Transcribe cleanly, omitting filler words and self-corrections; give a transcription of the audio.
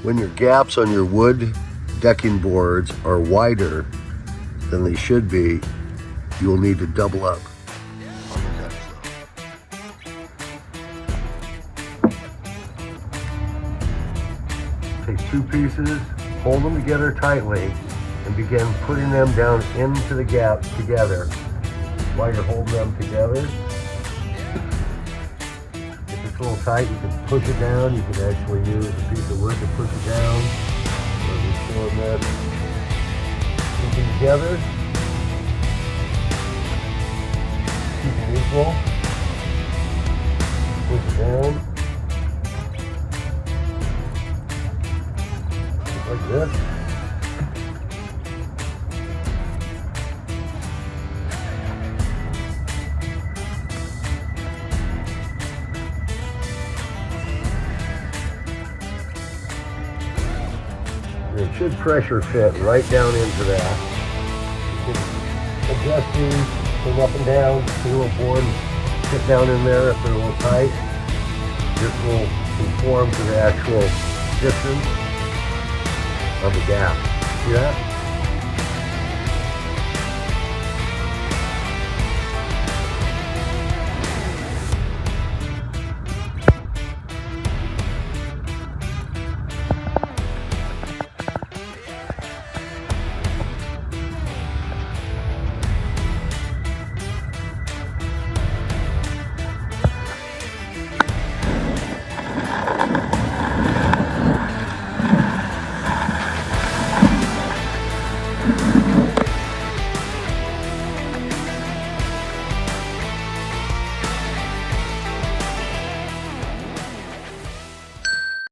When your gaps on your wood decking boards are wider than they should be, you will need to double up. Take two pieces, hold them together tightly, and begin putting them down into the gaps together. While you're holding them together, if it's a little tight, you can push it down. You can actually use a piece of wood to push it down. So just doing this, keeping together, keeping equal, push it down, just like this. It should pressure fit right down into that. You can adjust these, come up and down, put a little board, sit down in there if they're a little tight. This will conform to the actual distance of the gap. See that?